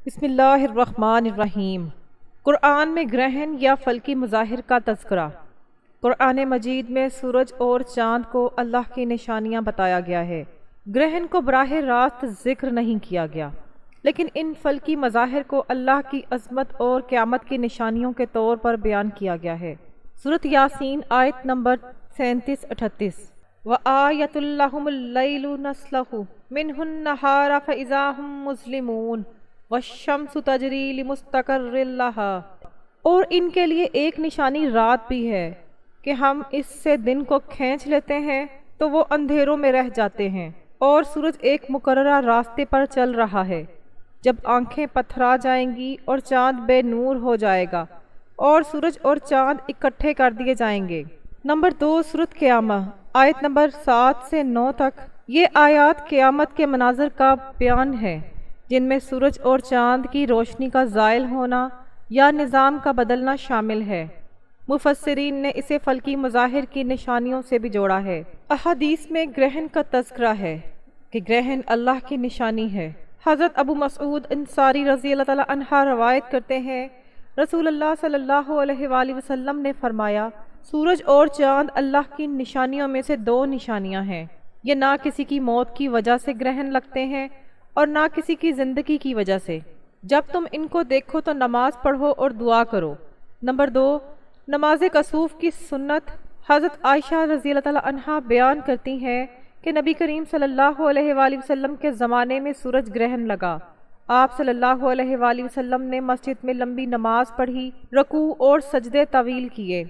بسم اللہ الرحمن الرحیم۔ قرآن میں گرہن یا فلکی مظاہر کا تذکرہ۔ قرآن مجید میں سورج اور چاند کو اللہ کی نشانیاں بتایا گیا ہے۔ گرہن کو براہ راست ذکر نہیں کیا گیا، لیکن ان فلکی مظاہر کو اللہ کی عظمت اور قیامت کی نشانیوں کے طور پر بیان کیا گیا ہے۔ سورۃ یاسین آیت نمبر 37-38۔ وَآیَةٌ لَّهُمُ اللَّيْلُ نَسْلَخُ مِنْهُ النَّهَارَ فَإِذَا هُم مُّظْلِمُونَ وَالشَّمْسُ تَجْرِي لِمُسْتَقَرٍّ لَّهَا۔ اور ان کے لیے ایک نشانی رات بھی ہے کہ ہم اس سے دن کو کھینچ لیتے ہیں تو وہ اندھیروں میں رہ جاتے ہیں، اور سورج ایک مقررہ راستے پر چل رہا ہے۔ جب آنکھیں پتھرا جائیں گی اور چاند بے نور ہو جائے گا اور سورج اور چاند اکٹھے کر دیے جائیں گے۔ نمبر 2، سورۃ قیامہ آیت نمبر 7 سے 9 تک۔ یہ آیات قیامت کے مناظر کا بیان ہے، جن میں سورج اور چاند کی روشنی کا زائل ہونا یا نظام کا بدلنا شامل ہے۔ مفسرین نے اسے فلکی مظاہر کی نشانیوں سے بھی جوڑا ہے۔ احادیث میں گرہن کا تذکرہ ہے کہ گرہن اللہ کی نشانی ہے۔ حضرت ابو مسعود انصاری رضی اللہ تعالیٰ عنہ روایت کرتے ہیں، رسول اللہ صلی اللہ علیہ وآلہ وسلم نے فرمایا، سورج اور چاند اللہ کی نشانیوں میں سے 2 نشانیاں ہیں۔ یہ نہ کسی کی موت کی وجہ سے گرہن لگتے ہیں اور نہ کسی کی زندگی کی وجہ سے۔ جب تم ان کو دیکھو تو نماز پڑھو اور دعا کرو۔ نمبر 2، نماز کسوف کی سنت۔ حضرت عائشہ رضی اللہ تعالیٰ عنہا بیان کرتی ہیں کہ نبی کریم صلی اللہ علیہ وآلہ وسلم کے زمانے میں سورج گرہن لگا۔ آپ صلی اللہ علیہ وآلہ وسلم نے مسجد میں لمبی نماز پڑھی، رکوع اور سجدے طویل کیے،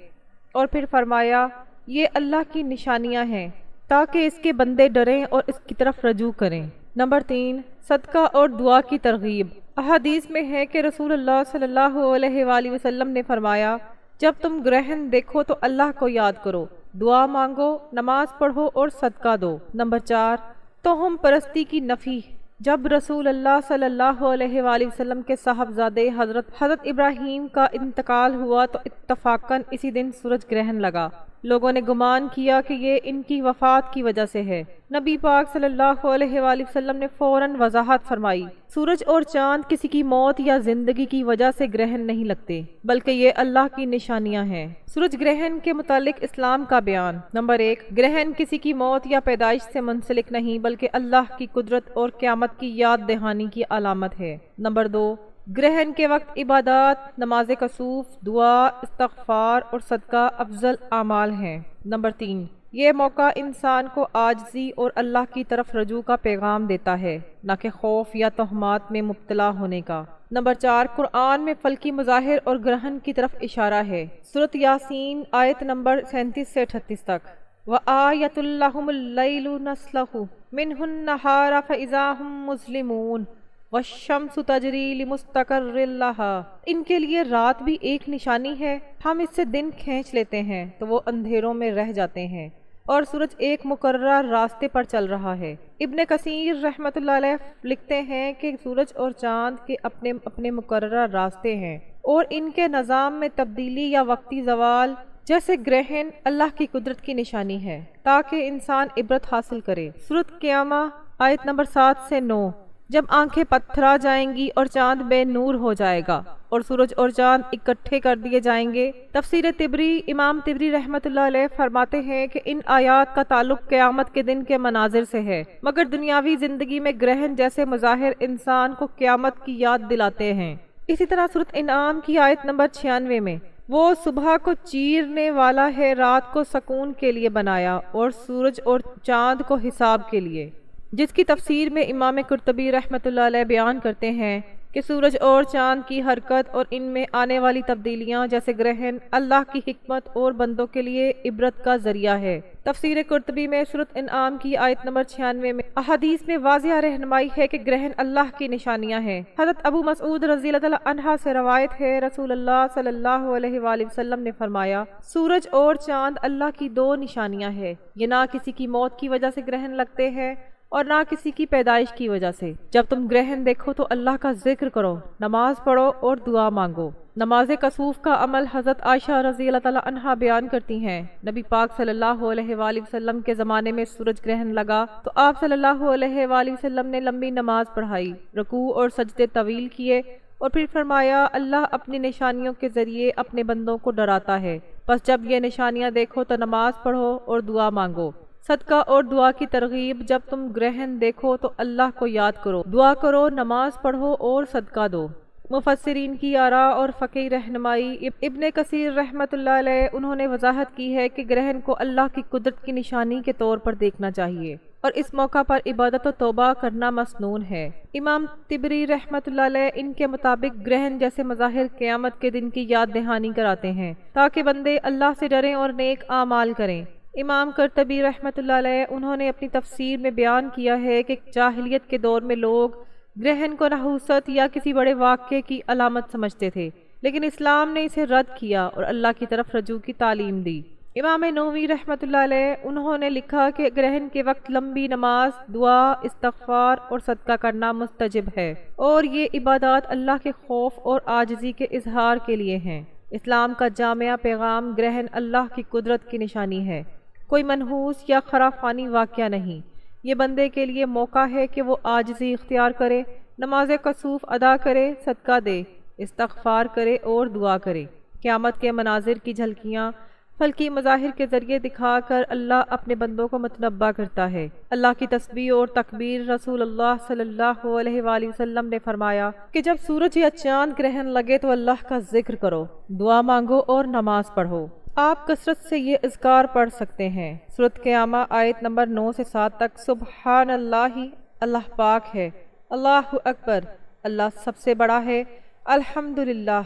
اور پھر فرمایا، یہ اللہ کی نشانیاں ہیں تاکہ اس کے بندے ڈریں اور اس کی طرف رجوع کریں۔ نمبر 3، صدقہ اور دعا کی ترغیب۔ احادیث میں ہے کہ رسول اللہ صلی اللہ علیہ وآلہ وسلم نے فرمایا، جب تم گرہن دیکھو تو اللہ کو یاد کرو، دعا مانگو، نماز پڑھو اور صدقہ دو۔ نمبر 4، توہم پرستی کی نفی۔ جب رسول اللہ صلی اللہ علیہ وآلہ وسلم کے صاحبزادے حضرت ابراہیم کا انتقال ہوا تو اتفاقاً اسی دن سورج گرہن لگا۔ لوگوں نے گمان کیا کہ یہ ان کی وفات کی وجہ سے ہے۔ نبی پاک صلی اللہ علیہ وآلہ وسلم نے فوراً وضاحت فرمائی، سورج اور چاند کسی کی موت یا زندگی کی وجہ سے گرہن نہیں لگتے، بلکہ یہ اللہ کی نشانیاں ہیں۔ سورج گرہن کے متعلق اسلام کا بیان۔ نمبر 1، گرہن کسی کی موت یا پیدائش سے منسلک نہیں، بلکہ اللہ کی قدرت اور قیامت کی یاد دہانی کی علامت ہے۔ نمبر 2، گرہن کے وقت عبادات، نماز کسوف، دعا، استغفار اور صدقہ افضل اعمال ہیں۔ نمبر 3، یہ موقع انسان کو عاجزی اور اللہ کی طرف رجوع کا پیغام دیتا ہے، نہ کہ خوف یا تہمات میں مبتلا ہونے کا۔ نمبر 4، قرآن میں فلکی مظاہر اور گرہن کی طرف اشارہ ہے۔ سورۃ یاسین آیت نمبر 37 سے 38 تک۔ وَآیَةٌ لَّهُمُ اللَّيْلُ نَسْلَخُ مِنْهُ النَّهَارَ فَإِذَا هُم مُّظْلِمُونَ وَالشَّمْسُ تَجْرِي لِمُسْتَقَرٍّ لَّهَا۔ ان کے لیے رات بھی ایک نشانی ہے، ہم اس سے دن کھینچ لیتے ہیں تو وہ اندھیروں میں رہ جاتے ہیں، اور سورج ایک مقررہ راستے پر چل رہا ہے۔ ابن کثیر رحمۃ اللہ علیہ لکھتے ہیں کہ سورج اور چاند کے اپنے اپنے مقررہ راستے ہیں، اور ان کے نظام میں تبدیلی یا وقتی زوال جیسے گرہن اللہ کی قدرت کی نشانی ہے، تاکہ انسان عبرت حاصل کرے۔ سورۃ قیامہ آیت نمبر 7 سے 9۔ جب آنکھیں پتھرا جائیں گی اور چاند بے نور ہو جائے گا اور سورج اور چاند اکٹھے کر دیے جائیں گے۔ تفسیر طبری، امام طبری رحمۃ اللہ علیہ فرماتے ہیں کہ ان آیات کا تعلق قیامت کے دن کے مناظر سے ہے، مگر دنیاوی زندگی میں گرہن جیسے مظاہر انسان کو قیامت کی یاد دلاتے ہیں۔ اسی طرح سورۃ انعام کی آیت نمبر 96 میں، وہ صبح کو چیرنے والا ہے، رات کو سکون کے لیے بنایا اور سورج اور چاند کو حساب کے لیے، جس کی تفسیر میں امام قرطبی رحمۃ اللہ علیہ بیان کرتے ہیں کہ سورج اور چاند کی حرکت اور ان میں آنے والی تبدیلیاں جیسے گرہن اللہ کی حکمت اور بندوں کے لیے عبرت کا ذریعہ ہے۔ تفسیر قرطبی میں سورۃ انعام کی آیت نمبر 96 میں احادیث میں واضح رہنمائی ہے کہ گرہن اللہ کی نشانیاں ہیں۔ حضرت ابو مسعود رضی اللہ تعالیٰ عنہ سے روایت ہے، رسول اللہ صلی اللہ علیہ وآلہ وسلم نے فرمایا، سورج اور چاند اللہ کی 2 نشانیاں ہیں، یہ نہ کسی کی موت کی وجہ سے گرہن لگتے ہیں اور نہ کسی کی پیدائش کی وجہ سے۔ جب تم گرہن دیکھو تو اللہ کا ذکر کرو، نماز پڑھو اور دعا مانگو۔ نماز کسوف کا عمل حضرت عائشہ رضی اللہ تعالیٰ عنہا بیان کرتی ہیں، نبی پاک صلی اللہ علیہ وآلہ وسلم کے زمانے میں سورج گرہن لگا تو آپ صلی اللہ علیہ وآلہ وسلم نے لمبی نماز پڑھائی، رکوع اور سجدے طویل کیے اور پھر فرمایا اللہ اپنی نشانیوں کے ذریعے اپنے بندوں کو ڈراتا ہے، بس جب یہ نشانیاں دیکھو تو نماز پڑھو اور دعا مانگو۔ صدقہ اور دعا کی ترغیب، جب تم گرہن دیکھو تو اللہ کو یاد کرو، دعا کرو، نماز پڑھو اور صدقہ دو۔ مفسرین کی آراء اور فقہی رہنمائی، ابن کثیر رحمۃ اللہ علیہ انہوں نے وضاحت کی ہے کہ گرہن کو اللہ کی قدرت کی نشانی کے طور پر دیکھنا چاہیے اور اس موقع پر عبادت و توبہ کرنا مسنون ہے۔ امام طبری رحمۃ اللہ علیہ ان کے مطابق گرہن جیسے مظاہر قیامت کے دن کی یاد دہانی کراتے ہیں تاکہ بندے اللہ سے ڈریں اور نیک اعمال کریں۔ امام قرطبی رحمۃ اللہ علیہ انہوں نے اپنی تفسیر میں بیان کیا ہے کہ جاہلیت کے دور میں لوگ گرہن کو نحوست یا کسی بڑے واقعے کی علامت سمجھتے تھے، لیکن اسلام نے اسے رد کیا اور اللہ کی طرف رجوع کی تعلیم دی۔ امام نووی رحمۃ اللہ علیہ انہوں نے لکھا کہ گرہن کے وقت لمبی نماز، دعا، استغفار اور صدقہ کرنا مستجب ہے اور یہ عبادات اللہ کے خوف اور عاجزی کے اظہار کے لیے ہیں۔ اسلام کا جامع پیغام گرہن اللہ کی قدرت کی نشانی ہے، کوئی منحوس یا خرافانی واقعہ نہیں۔ یہ بندے کے لیے موقع ہے کہ وہ عاجزی اختیار کرے، نماز کسوف ادا کرے، صدقہ دے، استغفار کرے اور دعا کرے۔ قیامت کے مناظر کی جھلکیاں فلکی مظاہر کے ذریعے دکھا کر اللہ اپنے بندوں کو متنبہ کرتا ہے۔ اللہ کی تسبیح اور تکبیر، رسول اللہ صلی اللہ علیہ وآلہ وسلم نے فرمایا کہ جب سورج یا چاند گرہن لگے تو اللہ کا ذکر کرو، دعا مانگو اور نماز پڑھو۔ آپ کثرت سے یہ اذکار پڑھ سکتے ہیں۔ سورۃ قیامہ آیت نمبر 9 سے 7 تک۔ سبحان اللہ، اللہ پاک ہے، اللہ اکبر، اللہ سب سے بڑا ہے، الحمدللہ،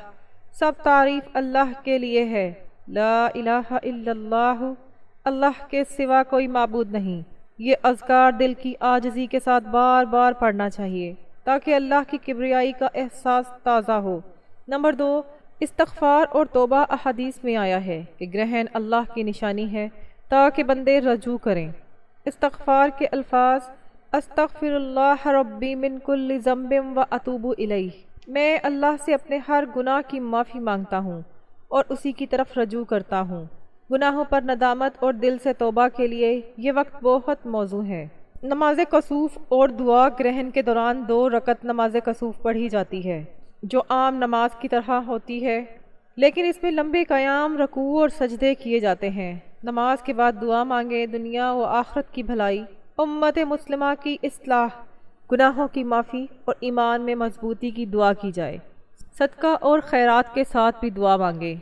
سب تعریف اللہ کے لیے ہے، لا الہ الا اللہ، اللہ کے سوا کوئی معبود نہیں۔ یہ اذکار دل کی عاجزی کے ساتھ بار بار پڑھنا چاہیے تاکہ اللہ کی کبریائی کا احساس تازہ ہو۔ نمبر 2، استغفار اور توبہ۔ احادیث میں آیا ہے کہ گرہن اللہ کی نشانی ہے تاکہ بندے رجوع کریں۔ استغفار کے الفاظ، استغفر اللہ ربی من کل ذنب و اتوب الیہ، میں اللہ سے اپنے ہر گناہ کی معافی مانگتا ہوں اور اسی کی طرف رجوع کرتا ہوں۔ گناہوں پر ندامت اور دل سے توبہ کے لیے یہ وقت بہت موزوں ہے۔ نماز کسوف اور دعا۔ گرہن کے دوران 2 رکعت نماز کسوف پڑھی جاتی ہے جو عام نماز کی طرح ہوتی ہے، لیکن اس میں لمبے قیام، رکوع اور سجدے کیے جاتے ہیں۔ نماز کے بعد دعا مانگے، دنیا و آخرت کی بھلائی، امت مسلمہ کی اصلاح، گناہوں کی معافی اور ایمان میں مضبوطی کی دعا کی جائے۔ صدقہ اور خیرات کے ساتھ بھی دعا مانگے۔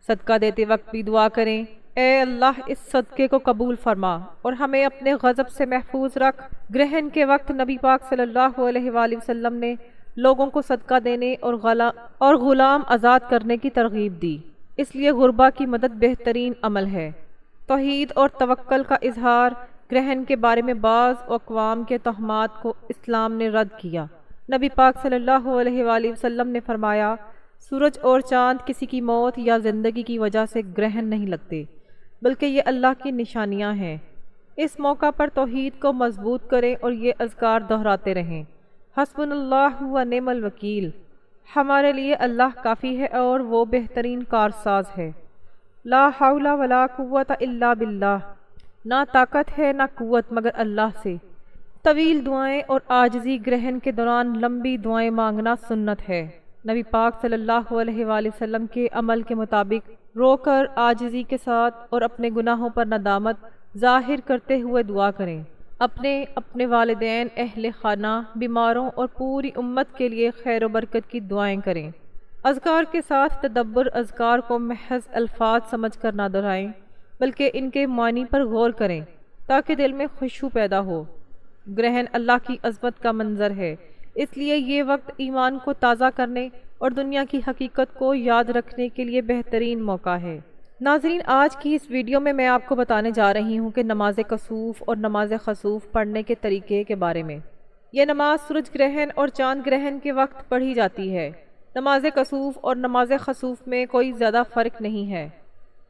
صدقہ دیتے وقت بھی دعا کریں، اے اللہ اس صدقے کو قبول فرما اور ہمیں اپنے غضب سے محفوظ رکھ۔ گرہن کے وقت نبی پاک صلی اللہ علیہ وآلہ وسلم نے لوگوں کو صدقہ دینے اور غلام آزاد کرنے کی ترغیب دی، اس لیے غربا کی مدد بہترین عمل ہے۔ توحید اور توکل کا اظہار۔ گرہن کے بارے میں بعض اقوام کے تہمات کو اسلام نے رد کیا۔ نبی پاک صلی اللہ علیہ وآلہ وسلم نے فرمایا، سورج اور چاند کسی کی موت یا زندگی کی وجہ سے گرہن نہیں لگتے، بلکہ یہ اللہ کی نشانیاں ہیں۔ اس موقع پر توحید کو مضبوط کریں اور یہ اذکار دہراتے رہیں، حسبنا اللہ و نعم الوکیل، ہمارے لیے اللہ کافی ہے اور وہ بہترین کارساز ہے، لا حول ولا قوت الا باللہ، نہ طاقت ہے نہ قوت مگر اللہ سے۔ طویل دعائیں اور عاجزی۔ گرہن کے دوران لمبی دعائیں مانگنا سنت ہے۔ نبی پاک صلی اللہ علیہ وآلہ وسلم کے عمل کے مطابق رو کر عاجزی کے ساتھ اور اپنے گناہوں پر ندامت ظاہر کرتے ہوئے دعا کریں۔ اپنے والدین، اہل خانہ، بیماروں اور پوری امت کے لیے خیر و برکت کی دعائیں کریں۔ اذکار کے ساتھ تدبر۔ اذکار کو محض الفاظ سمجھ کر نہ دہرائیں بلکہ ان کے معنی پر غور کریں تاکہ دل میں خشوع پیدا ہو۔ گرہن اللہ کی عظمت کا منظر ہے، اس لیے یہ وقت ایمان کو تازہ کرنے اور دنیا کی حقیقت کو یاد رکھنے کے لیے بہترین موقع ہے۔ ناظرین، آج کی اس ویڈیو میں آپ کو بتانے جا رہی ہوں کہ نماز کسوف اور نماز خسوف پڑھنے کے طریقے کے بارے میں۔ یہ نماز سورج گرہن اور چاند گرہن کے وقت پڑھی جاتی ہے۔ نماز کسوف اور نماز خسوف میں کوئی زیادہ فرق نہیں ہے۔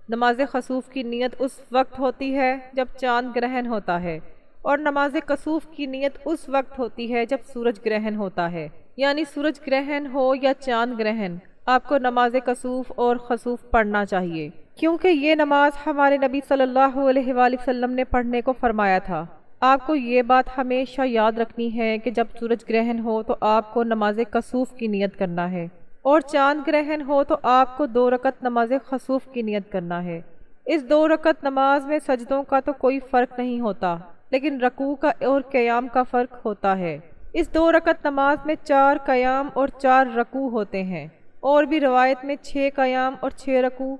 نماز خسوف کی نیت اس وقت ہوتی ہے جب چاند گرہن ہوتا ہے اور نماز کسوف کی نیت اس وقت ہوتی ہے جب سورج گرہن ہوتا ہے، یعنی سورج گرہن ہو یا چاند گرہن، آپ کو نماز کسوف اور خسوف پڑھنا چاہیے، کیونکہ یہ نماز ہمارے نبی صلی اللہ علیہ وآلہ وسلم نے پڑھنے کو فرمایا تھا۔ آپ کو یہ بات ہمیشہ یاد رکھنی ہے کہ جب سورج گرہن ہو تو آپ کو نماز کسوف کی نیت کرنا ہے، اور چاند گرہن ہو تو آپ کو 2 رکعت نماز خسوف کی نیت کرنا ہے۔ اس 2 رکعت نماز میں سجدوں کا تو کوئی فرق نہیں ہوتا، لیکن رکوع کا اور قیام کا فرق ہوتا ہے۔ اس 2 رکعت نماز میں 4 قیام اور 4 رکوع ہوتے ہیں، اور بھی روایت میں 6 قیام اور 6 رکوع،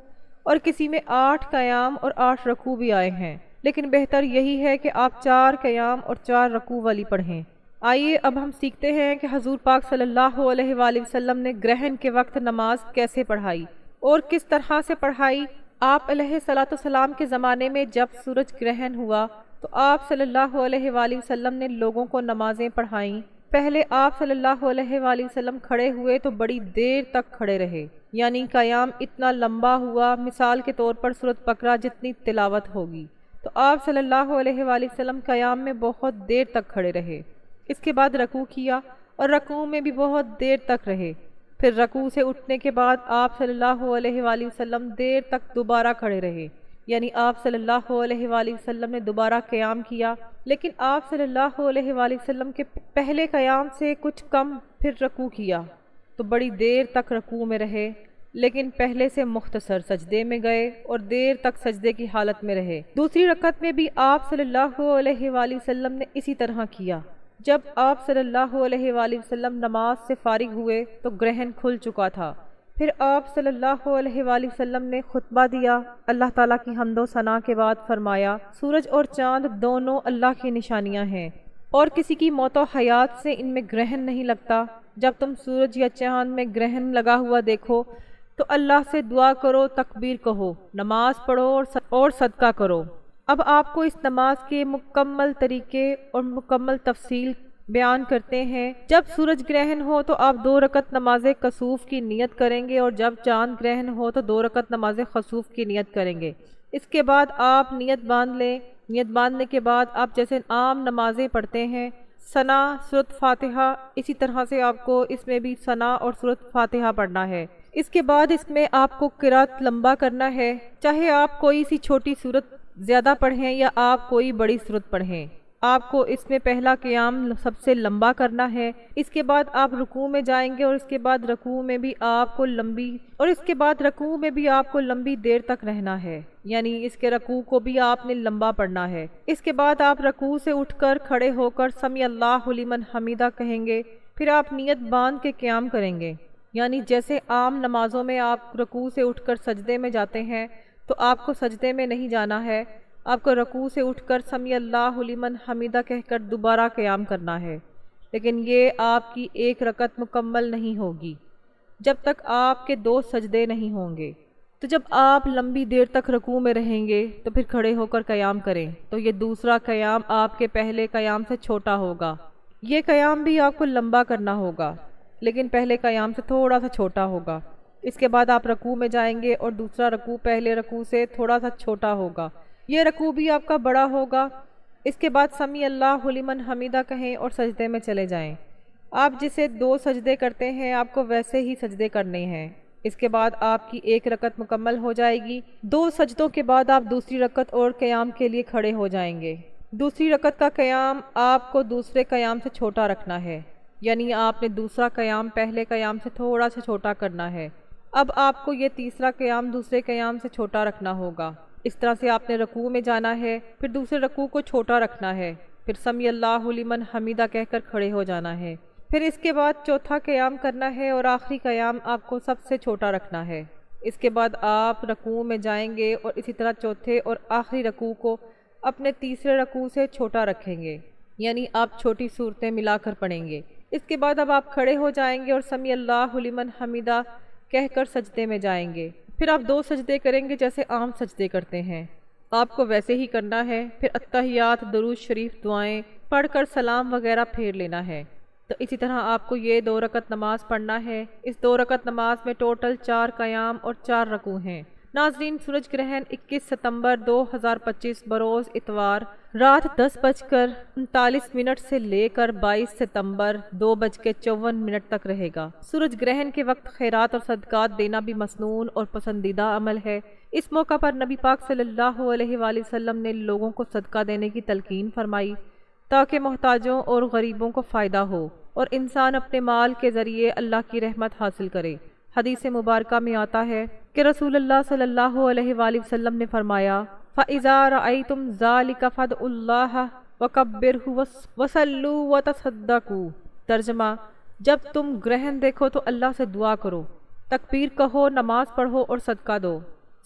اور کسی میں 8 قیام اور 8 رکوع بھی آئے ہیں، لیکن بہتر یہی ہے کہ آپ 4 قیام اور 4 رکوع والی پڑھیں۔ آئیے اب ہم سیکھتے ہیں کہ حضور پاک صلی اللہ علیہ وآلہ وسلم نے گرہن کے وقت نماز کیسے پڑھائی اور کس طرح سے پڑھائی۔ آپ علیہ الصلوۃ والسلام کے زمانے میں جب سورج گرہن ہوا تو آپ صلی اللہ علیہ وآلہ وسلم نے لوگوں کو نمازیں پڑھائیں۔ پہلے آپ صلی اللہ علیہ وآلہ وسلم کھڑے ہوئے تو بڑی دیر تک کھڑے رہے، یعنی قیام اتنا لمبا ہوا، مثال کے طور پر سورۃ بقرہ جتنی تلاوت ہوگی، تو آپ صلی اللہ علیہ وآلہ وسلم قیام میں بہت دیر تک کھڑے رہے۔ اس کے بعد رکوع کیا اور رکوع میں بھی بہت دیر تک رہے۔ پھر رکوع سے اٹھنے کے بعد آپ صلی اللہ علیہ وآلہ وسلم دیر تک دوبارہ کھڑے رہے، یعنی آپ صلی اللہ علیہ وآلہ وسلم نے دوبارہ قیام کیا، لیکن آپ صلی اللہ علیہ وآلہ وسلم کے پہلے قیام سے کچھ کم پھر رکوع کیا تو بڑی دیر تک رکوع میں رہے، لیکن پہلے سے مختصر سجدے میں گئے اور دیر تک سجدے کی حالت میں رہے۔ دوسری رکعت میں بھی آپ صلی اللہ علیہ وآلہ وسلم نے اسی طرح کیا۔ جب آپ صلی اللہ علیہ وآلہ وسلم نماز سے فارغ ہوئے تو گرہن کھل چکا تھا۔ پھر آپ صلی اللہ علیہ وآلہ وسلم نے خطبہ دیا، اللہ تعالیٰ کی حمد و ثنا کے بعد فرمایا، سورج اور چاند دونوں اللہ کی نشانیاں ہیں، اور کسی کی موت و حیات سے ان میں گرہن نہیں لگتا۔ جب تم سورج یا چاند میں گرہن لگا ہوا دیکھو تو اللہ سے دعا کرو، تکبیر کہو، نماز پڑھو اور صدقہ کرو۔ اب آپ کو اس نماز کے مکمل طریقے اور مکمل تفصیل بیان کرتے ہیں۔ جب سورج گرہن ہو تو آپ 2 رکعت نماز کسوف کی نیت کریں گے، اور جب چاند گرہن ہو تو 2 رکعت نماز خسوف کی نیت کریں گے۔ اس کے بعد آپ نیت باندھ لیں۔ نیت باندھنے کے بعد آپ جیسے عام نمازیں پڑھتے ہیں، ثنا، سورۃ فاتحہ، اسی طرح سے آپ کو اس میں بھی ثنا اور سورۃ فاتحہ پڑھنا ہے۔ اس کے بعد اس میں آپ کو قرات لمبا کرنا ہے، چاہے آپ کوئی سی چھوٹی سورت زیادہ پڑھیں یا آپ کوئی بڑی سورت پڑھیں۔ آپ کو اس میں پہلا قیام سب سے لمبا کرنا ہے، اس کے بعد آپ رکوع میں جائیں گے، اور اس کے بعد رکوع میں بھی آپ کو لمبی دیر تک رہنا ہے، یعنی اس کے رکوع کو بھی آپ نے لمبا پڑھنا ہے۔ اس کے بعد آپ رکوع سے اٹھ کر کھڑے ہو کر سمیع اللہ لمن حمیدہ کہیں گے، پھر آپ نیت باندھ کے قیام کریں گے، یعنی جیسے عام نمازوں میں آپ رکوع سے اٹھ کر سجدے میں جاتے ہیں تو آپ کو سجدے میں نہیں جانا ہے، آپ کو رکوع سے اٹھ کر سمیع اللہ لمن حمیدہ کہہ کر دوبارہ قیام کرنا ہے، لیکن یہ آپ کی 1 رکعت مکمل نہیں ہوگی جب تک آپ کے 2 سجدے نہیں ہوں گے۔ تو جب آپ لمبی دیر تک رکوع میں رہیں گے تو پھر کھڑے ہو کر قیام کریں، تو یہ دوسرا قیام آپ کے پہلے قیام سے چھوٹا ہوگا۔ یہ قیام بھی آپ کو لمبا کرنا ہوگا، لیکن پہلے قیام سے تھوڑا سا چھوٹا ہوگا۔ اس کے بعد آپ رکوع میں جائیں گے اور دوسرا رکوع پہلے رکوع سے تھوڑا سا چھوٹا ہوگا، یہ رکوع بھی آپ کا بڑا ہوگا۔ اس کے بعد سمیع اللہ لمن حمیدہ کہیں اور سجدے میں چلے جائیں۔ آپ جسے 2 سجدے کرتے ہیں آپ کو ویسے ہی سجدے کرنے ہیں۔ اس کے بعد آپ کی 1 رکعت مکمل ہو جائے گی۔ 2 سجدوں کے بعد آپ دوسری رکعت اور قیام کے لیے کھڑے ہو جائیں گے۔ دوسری رکعت کا قیام آپ کو دوسرے قیام سے چھوٹا رکھنا ہے، یعنی آپ نے دوسرا قیام پہلے قیام سے تھوڑا سا چھوٹا کرنا ہے۔ اب آپ کو یہ تیسرا قیام دوسرے قیام سے چھوٹا رکھنا ہوگا۔ اس طرح سے آپ نے رکوع میں جانا ہے، پھر دوسرے رکوع کو چھوٹا رکھنا ہے، پھر سمیع اللہ لمن حمیدہ کہہ کر کھڑے ہو جانا ہے، پھر اس کے بعد چوتھا قیام کرنا ہے اور آخری قیام آپ کو سب سے چھوٹا رکھنا ہے۔ اس کے بعد آپ رکوع میں جائیں گے اور اسی طرح چوتھے اور آخری رکوع کو اپنے تیسرے رکوع سے چھوٹا رکھیں گے، یعنی آپ چھوٹی صورتیں ملا کر پڑھیں گے۔ اس کے بعد اب آپ کھڑے ہو جائیں گے اور سمیع اللہ لمن حمیدہ کہہ کر سجدے میں جائیں گے۔ پھر آپ 2 سجدے کریں گے جیسے عام سجدے کرتے ہیں، آپ کو ویسے ہی کرنا ہے۔ پھر اتحیات، درود شریف، دعائیں پڑھ کر سلام وغیرہ پھیر لینا ہے۔ تو اسی طرح آپ کو یہ 2 رکعت نماز پڑھنا ہے۔ اس 2 رکعت نماز میں ٹوٹل 4 قیام اور 4 رکوع ہیں۔ ناظرین، سورج گرہن 21 ستمبر 2025 بروز اتوار رات 10:39 سے لے کر 22 ستمبر 2:54 تک رہے گا۔ سورج گرہن کے وقت خیرات اور صدقات دینا بھی مسنون اور پسندیدہ عمل ہے۔ اس موقع پر نبی پاک صلی اللہ علیہ وآلہ وسلم نے لوگوں کو صدقہ دینے کی تلقین فرمائی تاکہ محتاجوں اور غریبوں کو فائدہ ہو اور انسان اپنے مال کے ذریعے اللہ کی رحمت حاصل کرے۔ حدیث مبارکہ میں آتا ہے کہ رسول اللہ صلی اللہ علیہ وآلہ وسلم نے فرمایا فَإِذَا رَأَيْتُمْ ذَلِكَ فَادْعُوا اللَّهَ وَكَبِّرْهُ وَصَلُّوا وَتَصَدَّقُوا۔ ترجمہ: جب تم گرہن دیکھو تو اللہ سے دعا کرو، تکبیر کہو، نماز پڑھو اور صدقہ دو۔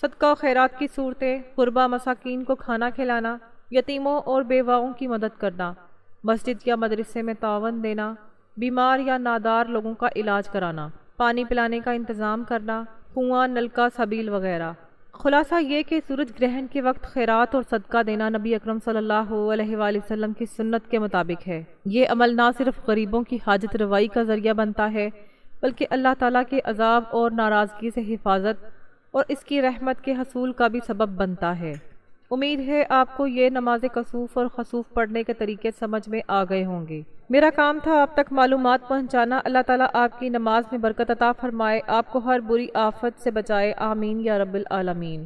صدقہ و خیرات کی صورتیں: غربا مساکین کو کھانا کھلانا، یتیموں اور بیواؤں کی مدد کرنا، مسجد یا مدرسے میں تعاون دینا، بیمار یا نادار لوگوں کا علاج کرانا، پانی پلانے کا انتظام کرنا، کنواں، نلکا، سبیل وغیرہ۔ خلاصہ یہ کہ سورج گرہن کے وقت خیرات اور صدقہ دینا نبی اکرم صلی اللہ علیہ وآلہ وسلم کی سنت کے مطابق ہے۔ یہ عمل نہ صرف غریبوں کی حاجت روائی کا ذریعہ بنتا ہے بلکہ اللہ تعالیٰ کے عذاب اور ناراضگی سے حفاظت اور اس کی رحمت کے حصول کا بھی سبب بنتا ہے۔ امید ہے آپ کو یہ نماز کسوف اور خسوف پڑھنے کے طریقے سمجھ میں آ گئے ہوں گے۔ میرا کام تھا آپ تک معلومات پہنچانا۔ اللہ تعالیٰ آپ کی نماز میں برکت عطا فرمائے، آپ کو ہر بری آفت سے بچائے، آمین یا رب العالمین۔